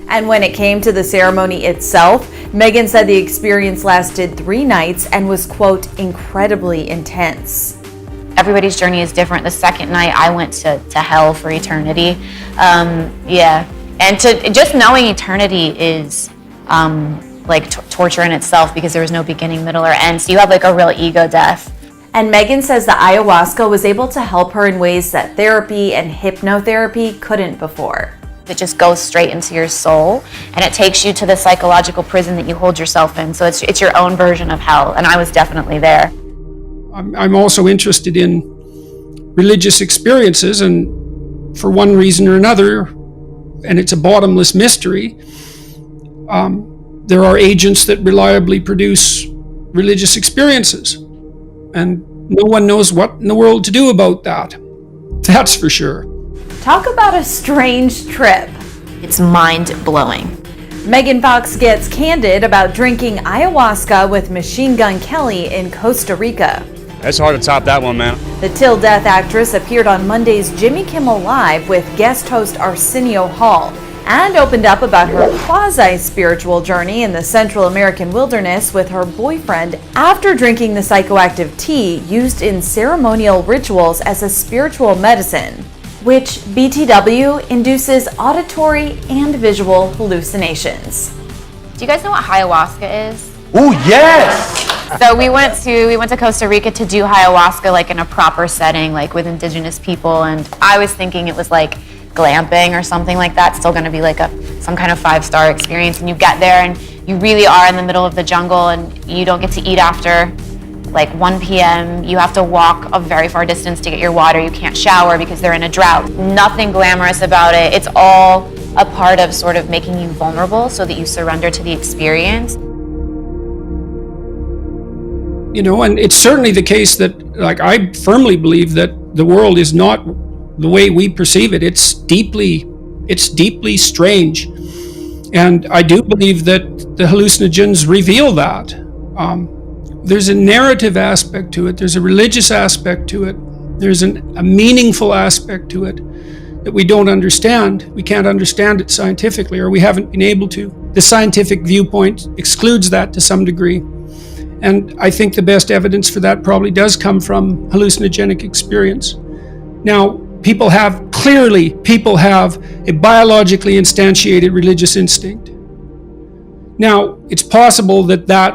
And when it came to the ceremony itself, Megan said the experience lasted 3 nights and was, quote, incredibly intense. Everybody's journey is different. The second night I went to hell for eternity. And just knowing eternity is torture in itself, because there was no beginning, middle, or end. So you have like a real ego death. And Megan says the ayahuasca was able to help her in ways that therapy and hypnotherapy couldn't before. It just goes straight into your soul, and it takes you to the psychological prison that you hold yourself in. So it's your own version of hell, and I was definitely there. I'm also interested in religious experiences, and for one reason or another, and it's a bottomless mystery, there are agents that reliably produce religious experiences. And no one knows what in the world to do about that. That's for sure. Talk about a strange trip. It's mind-blowing. Megan Fox gets candid about drinking ayahuasca with Machine Gun Kelly in Costa Rica. It's hard to top that one, man. The Till Death actress appeared on Monday's Jimmy Kimmel Live with guest host Arsenio Hall and opened up about her quasi-spiritual journey in the Central American wilderness with her boyfriend after drinking the psychoactive tea used in ceremonial rituals as a spiritual medicine, which BTW induces auditory and visual hallucinations. Do you guys know what ayahuasca is? Oh, yes! So we went to Costa Rica to do ayahuasca like in a proper setting, like with indigenous people, and I was thinking it was like glamping or something like that, still going to be like some kind of 5-star experience. And you get there and you really are in the middle of the jungle, and you don't get to eat after like 1 p.m. You have to walk a very far distance to get your water. You can't shower because they're in a drought. Nothing glamorous about it. It's all a part of sort of making you vulnerable so that you surrender to the experience. You know, and it's certainly the case that, like, I firmly believe that the world is not the way we perceive it. It's deeply strange. And I do believe that the hallucinogens reveal that. There's a narrative aspect to it. There's a religious aspect to it. There's a meaningful aspect to it that we don't understand. We can't understand it scientifically, or we haven't been able to. The scientific viewpoint excludes that to some degree. And I think the best evidence for that probably does come from hallucinogenic experience. Now, people have a biologically instantiated religious instinct. Now, it's possible that that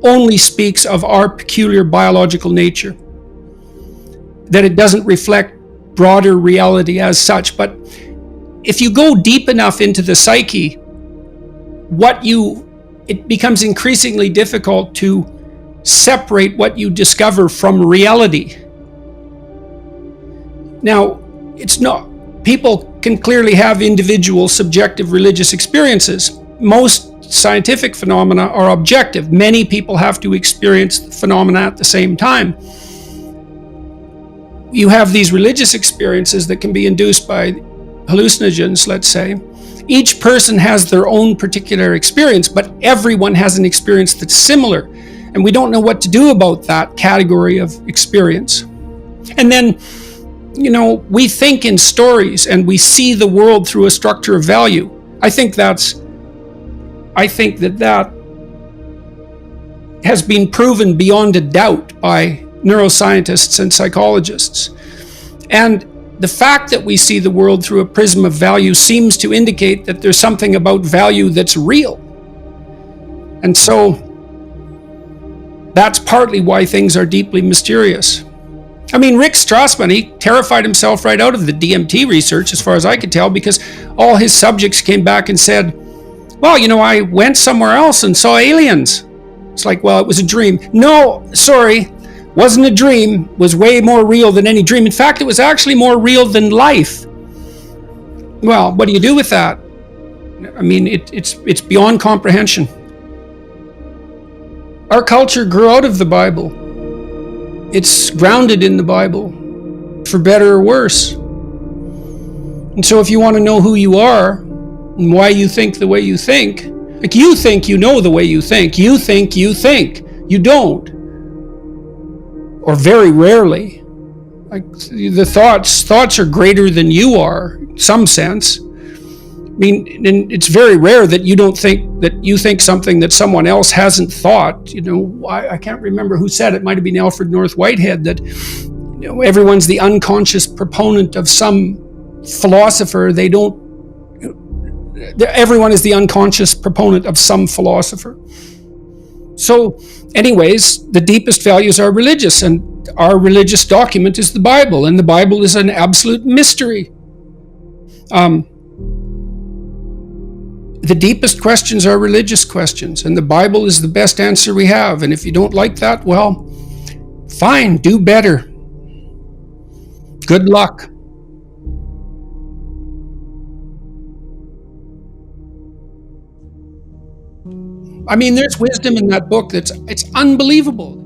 only speaks of our peculiar biological nature, that it doesn't reflect broader reality as such. But if you go deep enough into the psyche, it becomes increasingly difficult to separate what you discover from reality. Now, people can clearly have individual subjective religious experiences. Most scientific phenomena are objective. Many people have to experience the phenomena at the same time. You have these religious experiences that can be induced by hallucinogens, let's say. Each person has their own particular experience, but everyone has an experience that's similar. And we don't know what to do about that category of experience. And then, you know, we think in stories and we see the world through a structure of value. I think that has been proven beyond a doubt by neuroscientists and psychologists. And the fact that we see the world through a prism of value seems to indicate that there's something about value that's real. And so that's partly why things are deeply mysterious. I mean, Rick Strassman, he terrified himself right out of the DMT research, as far as I could tell, because all his subjects came back and said, well, you know, I went somewhere else and saw aliens. It's like, well, it was a dream. No, sorry, wasn't a dream. It was way more real than any dream. In fact, it was actually more real than life. Well, what do you do with that? I mean, it's beyond comprehension. Our culture grew out of the Bible. It's grounded in the Bible, for better or worse. And so if you want to know who you are and why you think the way you think, like you think you know the way you think. You think you think. You don't. Or very rarely. Like the thoughts are greater than you are, in some sense. mean, and it's very rare that you think something that someone else hasn't thought. I can't remember who said it. Might have been Alfred North Whitehead, that everyone's the unconscious proponent of some philosopher. Everyone is the unconscious proponent of some philosopher. So, anyways, the deepest values are religious, and our religious document is the Bible, and the Bible is an absolute mystery. The deepest questions are religious questions, and the Bible is the best answer we have. And if you don't like that, well, fine, do better. Good luck. I mean, there's wisdom in that book it's unbelievable.